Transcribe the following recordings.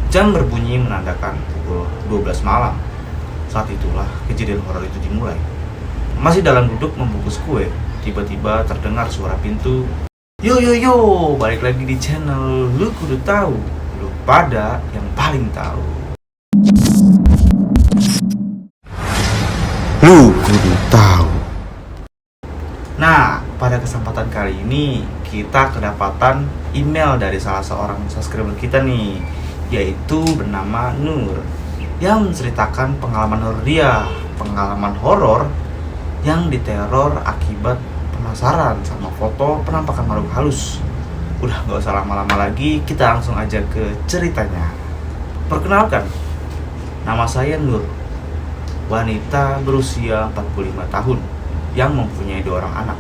Jam berbunyi menandakan pukul 12 malam. Saat itulah kejadian horor itu dimulai. Masih dalam duduk membungkus kue, tiba-tiba terdengar suara pintu. Yo yo yo, balik lagi di channel Lu Kudu Tahu. Lu pada yang paling tahu. Lu Kudu Tahu. Nah, pada kesempatan kali ini kita kedapatan email dari salah seorang subscriber kita nih, yaitu bernama Nur, yang menceritakan pengalaman horor dia, pengalaman horor yang diteror akibat penasaran sama foto penampakan makhluk halus. Udah gak usah lama-lama lagi, kita langsung aja ke ceritanya. Perkenalkan, nama saya Nur, wanita berusia 45 tahun yang mempunyai 2 orang anak.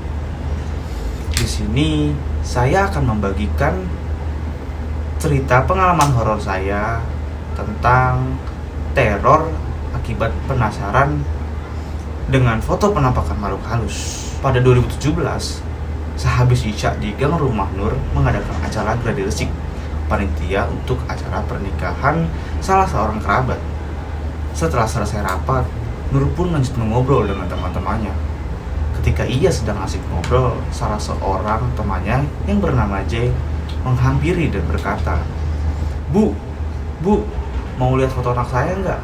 Di sini saya akan membagikan cerita pengalaman horor saya tentang teror akibat penasaran dengan foto penampakan makhluk halus. Pada 2017, sehabis Isya di gang rumah Nur mengadakan acara gladi resik panitia untuk acara pernikahan salah seorang kerabat. Setelah selesai rapat, Nur pun lanjut mengobrol dengan teman-temannya. Ketika ia sedang asik ngobrol, salah seorang temannya yang bernama J menghampiri dan berkata, Bu, mau lihat foto anak saya nggak?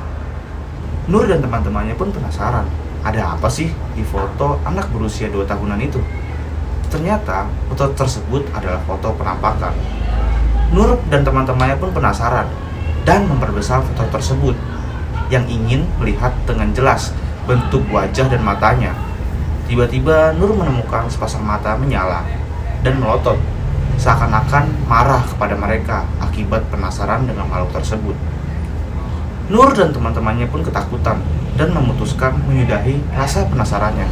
Nur dan teman-temannya pun penasaran, ada apa sih di foto anak berusia 2 tahunan itu? Ternyata foto tersebut adalah foto penampakan. Nur dan teman-temannya pun penasaran dan memperbesar foto tersebut yang ingin melihat dengan jelas bentuk wajah dan matanya. Tiba-tiba Nur menemukan sepasang mata menyala dan melotot, seakan-akan marah kepada mereka akibat penasaran dengan makhluk tersebut. Nur dan teman-temannya pun ketakutan dan memutuskan menyudahi rasa penasarannya.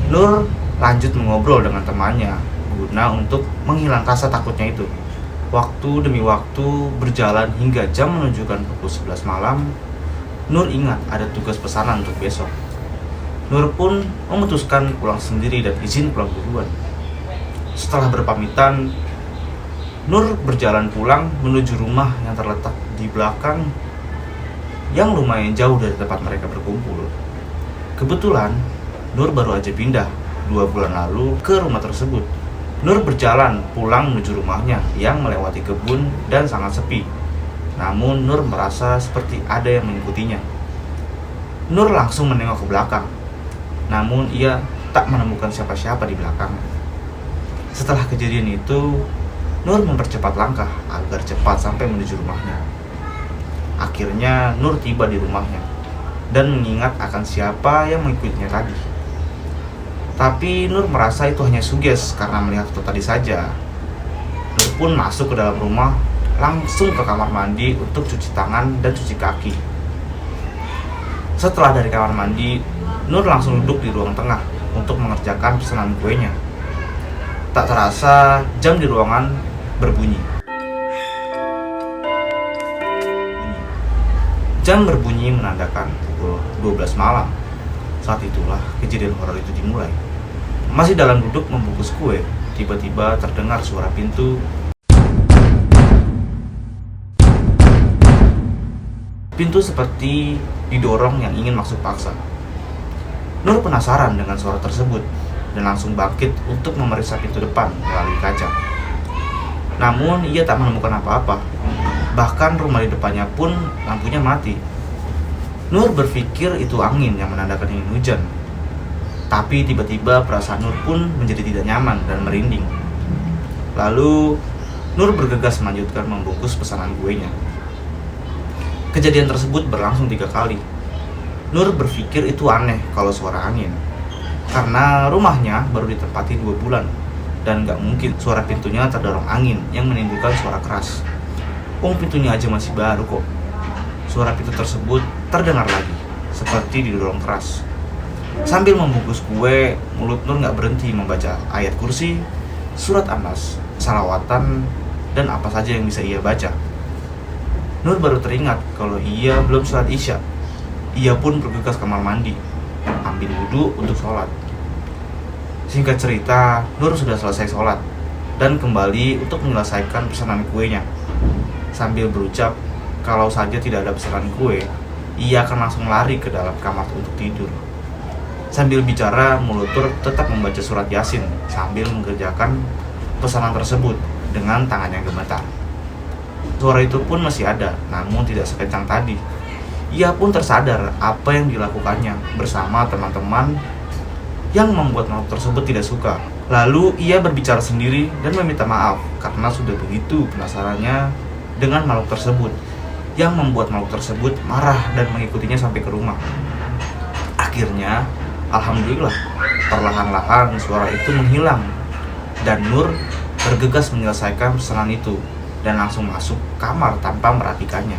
Nur lanjut mengobrol dengan temannya guna untuk menghilangkan rasa takutnya itu. Waktu demi waktu berjalan hingga jam menunjukkan pukul 11 malam. Nur ingat ada tugas pesanan untuk besok. Nur pun memutuskan pulang sendiri dan izin pulang duluan. Setelah berpamitan, Nur berjalan pulang menuju rumah yang terletak di belakang yang lumayan jauh dari tempat mereka berkumpul. Kebetulan, Nur baru aja pindah 2 bulan lalu ke rumah tersebut. Nur berjalan pulang menuju rumahnya yang melewati kebun dan sangat sepi. Namun Nur merasa seperti ada yang mengikutinya. Nur langsung menengok ke belakang, namun ia tak menemukan siapa-siapa di belakangnya. Setelah kejadian itu, Nur mempercepat langkah agar cepat sampai menuju rumahnya. Akhirnya Nur tiba di rumahnya dan mengingat akan siapa yang mengikutinya tadi. Tapi Nur merasa itu hanya suges karena melihat foto tadi saja. Nur pun masuk ke dalam rumah, langsung ke kamar mandi untuk cuci tangan dan cuci kaki. Setelah dari kamar mandi, Nur langsung duduk di ruang tengah untuk mengerjakan pesanan kuenya. Tak terasa jam di ruangan berbunyi. Jam berbunyi menandakan pukul 12 malam. Saat itulah kejadian horor itu dimulai. Masih dalam duduk membungkus kue, tiba-tiba terdengar suara pintu. Pintu seperti didorong yang ingin masuk paksa. Nur penasaran dengan suara tersebut dan langsung bangkit untuk memeriksa pintu depan melalui kaca. Namun ia tak menemukan apa-apa. Bahkan rumah di depannya pun lampunya mati. Nur berpikir itu angin yang menandakan ingin hujan. Tapi tiba-tiba perasaan Nur pun menjadi tidak nyaman dan merinding. Lalu Nur bergegas melanjutkan membungkus pesanan kuenya. Kejadian tersebut berlangsung 3 kali. Nur berpikir itu aneh kalau suara angin, karena rumahnya baru ditempati 2 bulan dan gak mungkin suara pintunya terdorong angin yang menimbulkan suara keras. Pintunya aja masih baru kok. Suara pintu tersebut terdengar lagi, seperti didorong keras. Sambil membungkus kue, mulut Nur gak berhenti membaca ayat kursi, surat An-Nas, salawatan, dan apa saja yang bisa ia baca. Nur baru teringat kalau ia belum sholat Isya. Ia pun bergegas kamar mandi, ambil wudhu untuk sholat. Singkat cerita, Nur sudah selesai sholat dan kembali untuk menyelesaikan pesanan kuenya. sambil berucap kalau saja tidak ada pesanan kue, ia akan langsung lari ke dalam kamar untuk tidur. Sambil bicara, mulut Nur tetap membaca surat Yasin sambil mengerjakan pesanan tersebut dengan tangan yang gemetar. Suara itu pun masih ada, namun tidak sekencang tadi. Ia pun tersadar apa yang dilakukannya bersama teman-teman yang membuat makhluk tersebut tidak suka. Lalu ia berbicara sendiri dan meminta maaf karena sudah begitu penasarannya dengan makhluk tersebut, yang membuat makhluk tersebut marah dan mengikutinya sampai ke rumah. Akhirnya, alhamdulillah, perlahan-lahan suara itu menghilang dan Nur bergegas menyelesaikan pesanan itu dan langsung masuk kamar tanpa merapikannya.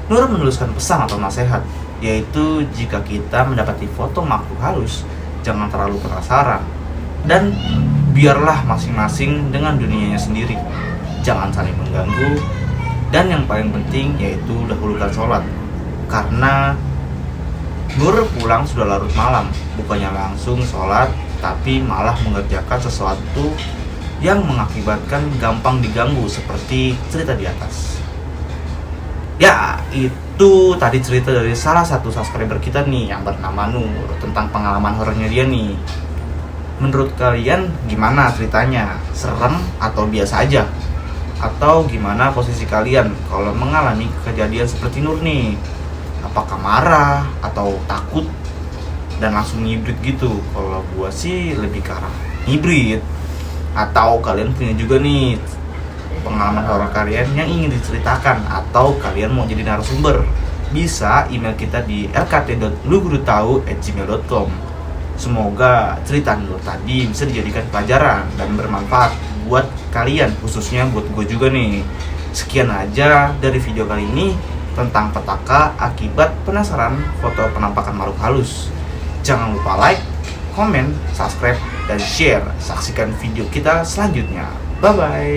Nur menuliskan pesan atau nasihat, yaitu jika kita mendapati foto makhluk halus, jangan terlalu penasaran dan biarlah masing-masing dengan dunianya sendiri. Jangan saling mengganggu, dan yang paling penting yaitu dahulukan sholat, karena Nur pulang sudah larut malam, bukannya langsung sholat tapi malah mengerjakan sesuatu yang mengakibatkan gampang diganggu seperti cerita di atas. Ya, itu tadi cerita dari salah satu subscriber kita nih yang bernama Nur tentang pengalaman horornya dia nih. Menurut kalian gimana ceritanya? Serem atau biasa aja? Atau gimana posisi kalian kalau mengalami kejadian seperti Nur nih? Apakah marah atau takut dan langsung hibrid gitu? Kalau gua sih lebih ke arah hibrid. Atau kalian punya juga nih pengalaman horor kalian yang ingin diceritakan, atau kalian mau jadi narasumber, bisa email kita di lkt.lugurutahu@gmail.com. Semoga cerita Nur tadi bisa dijadikan pelajaran dan bermanfaat buat kalian, khususnya buat gue juga nih. Sekian aja dari video kali ini tentang petaka akibat penasaran foto penampakan makhluk halus. Jangan lupa like, komen, subscribe, dan share. Saksikan video kita selanjutnya. Bye-bye.